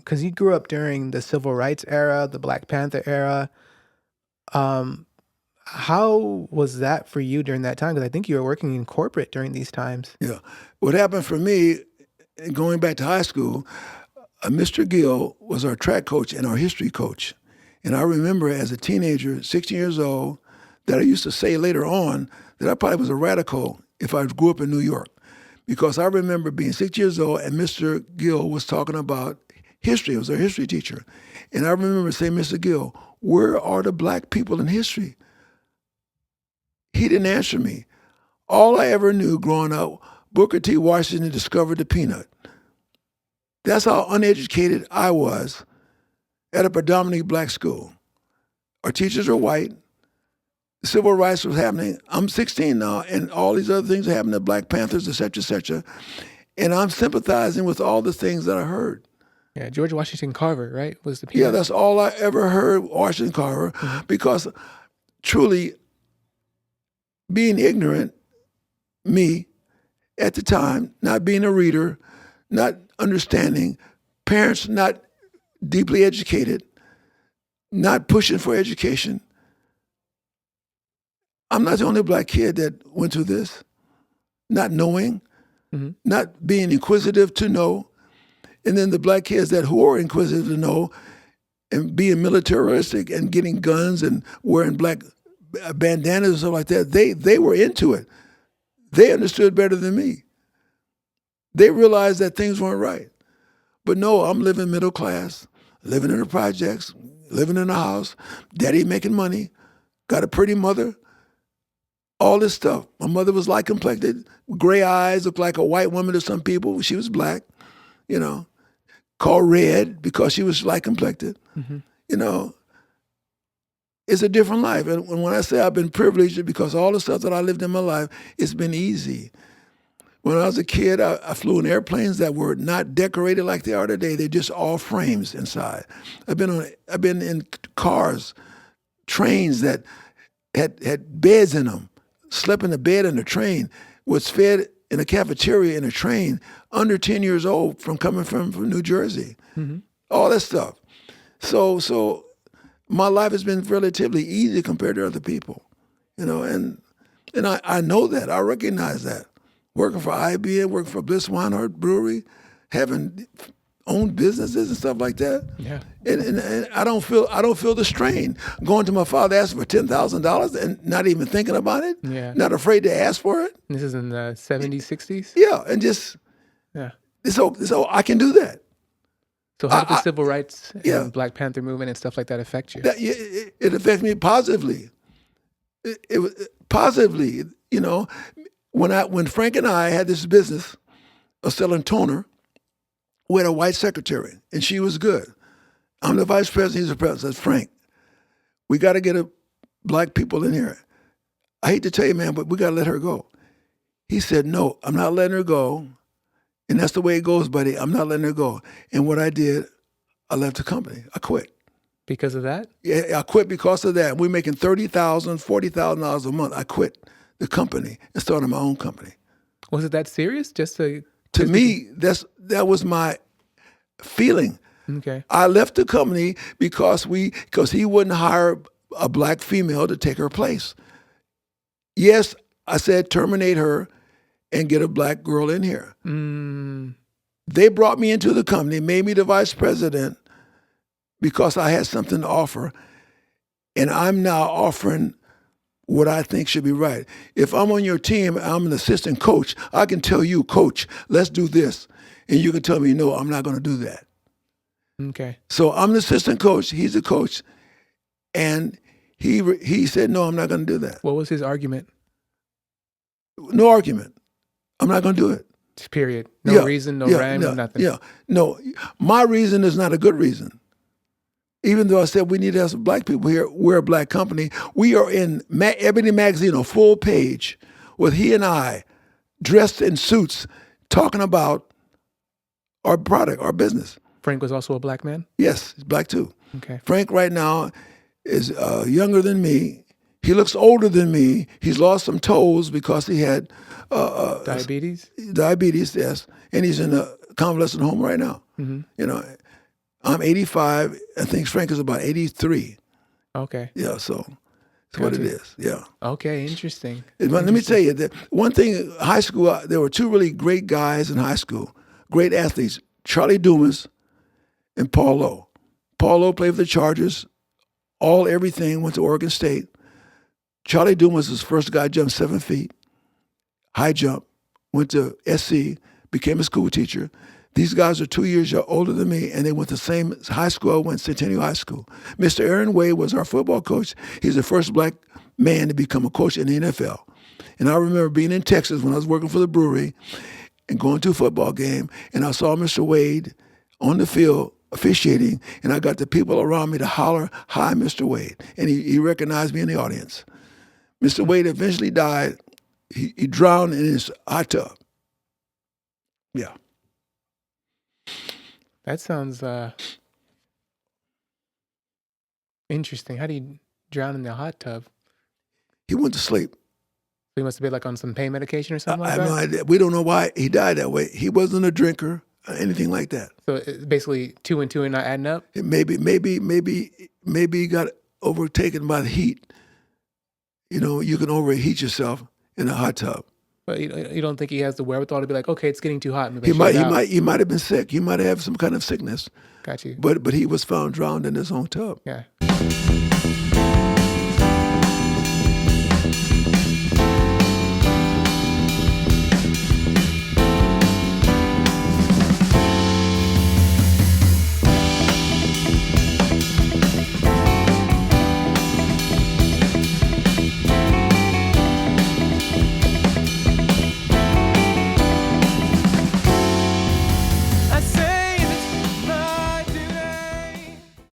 because you grew up during the civil rights era, the Black Panther era. Um, how was that for you during that time? Because I think you were working in corporate during these times. Yeah. What happened for me, going back to high school, Mr. Gill was our track coach and our history coach. And I remember as a teenager, 16 years old, that I used to say later on that I probably was a radical if I grew up in New York. Because I remember being 6 years old and Mr. Gill was talking about history. He was our history teacher. And I remember saying, Mr. Gill, where are the black people in history? He didn't answer me. All I ever knew growing up, Booker T. Washington discovered the peanut. That's how uneducated I was at a predominantly black school. Our teachers are white. Civil rights was happening. I'm 16 now, and all these other things are happening to Black Panthers, et cetera, et cetera. And I'm sympathizing with all the things that I heard. Yeah, George Washington Carver, right, was the Yeah, that's all I ever heard, Washington Carver, because truly being ignorant, me, at the time, not being a reader, not understanding, parents not deeply educated, not pushing for education. I'm not the only black kid that went through this, not knowing, not being inquisitive to know, and then the black kids who are inquisitive to know and being militaristic and getting guns and wearing black bandanas and stuff like that, they were into it. They understood better than me. They realized that things weren't right. But no, I'm living middle class, living in the projects, living in a house, daddy making money, got a pretty mother, all this stuff. My mother was light complected, gray eyes, looked like a white woman to some people. She was black, called red because she was light complected. It's a different life. And when I say I've been privileged, because all the stuff that I lived in my life, it's been easy. When I was a kid, I flew in airplanes that were not decorated like they are today. They're just all frames inside. I've been in cars, trains that had beds in them, slept in a bed in the train, was fed in a cafeteria in a train, under 10 years old coming from New Jersey. All that stuff. So my life has been relatively easy compared to other people, and I know that, I recognize that. Working for IBM, working for Bliss Weinhardt Brewery, having owned businesses and stuff like that. Yeah. And I don't feel the strain. Going to my father asking for $10,000 and not even thinking about it. Yeah. Not afraid to ask for it. This is in the 70s, 60s? Yeah, and just so I can do that. So how did the civil rights and Black Panther movement and stuff like that affect you? It affects me positively. It was positively, when Frank and I had this business of selling toner, we had a white secretary, and she was good. I'm the vice president, he's the president. I said, Frank, we got to get black people in here. I hate to tell you, man, but we got to let her go. He said, no, I'm not letting her go. And that's the way it goes, buddy. I'm not letting her go. And what I did, I left the company. I quit. Because of that? Yeah, I quit because of that. We're making $30,000, $40,000 a month. I quit the company and started my own company. Was it that serious? To me, that was my feeling. Okay. I left the company because he wouldn't hire a black female to take her place. Yes, I said terminate her and get a black girl in here. They brought me into the company, made me the vice president because I had something to offer, and I'm now offering what I think should be right. If I'm on your team, I'm an assistant coach, I can tell you, coach, let's do this. And you can tell me, no, I'm not going to do that. Okay. So I'm the assistant coach, he's the coach, and he said, no, I'm not going to do that. What was his argument? No argument. I'm not going to do it. Period. No reason, no rhyme, no nothing. Yeah, no. My reason is not a good reason. Even though I said we need to have some black people here, we're a black company. We are in Ebony Magazine, a full page, with he and I, dressed in suits, talking about our product, our business. Frank was also a black man? Yes, he's black too. Okay. Frank right now is younger than me. He looks older than me. He's lost some toes because he had diabetes. Diabetes, yes, and he's in a convalescent home right now. I'm I'm 85. I think Frank is about 83. Okay. Yeah, so that's what it Gotcha. is. Yeah. Okay, interesting. But let me tell you that one thing, high school, there were two really great guys in high school, great athletes, Charlie Dumas and Paul Lowe. Paul Lowe played for the Chargers, everything, went to Oregon State. Charlie Dumas was the first guy, jumped 7 feet, high jump, went to SC, became a school teacher. These guys are 2 years older than me, and they went to the same high school I went, Centennial High School. Mr. Aaron Wade was our football coach. He's the first black man to become a coach in the NFL. And I remember being in Texas when I was working for the brewery and going to a football game, and I saw Mr. Wade on the field officiating, and I got the people around me to holler, "Hi, Mr. Wade." And he recognized me in the audience. Mr. Wade eventually died. He drowned in his hot tub. Yeah. That sounds interesting. How do you drown in the hot tub? He went to sleep. He must have been like on some pain medication or something I like have that. no idea. We don't know why he died that way. He wasn't a drinker or anything like that. So it's basically 2 and 2 are not adding up. Maybe he got overtaken by the heat. You know, you can overheat yourself in a hot tub. But you don't think he has the wherewithal to be like, okay, it's getting too hot. Maybe He I should get out. might have been sick. He might have some kind of sickness. Got you. But he was found drowned in his own tub. Yeah.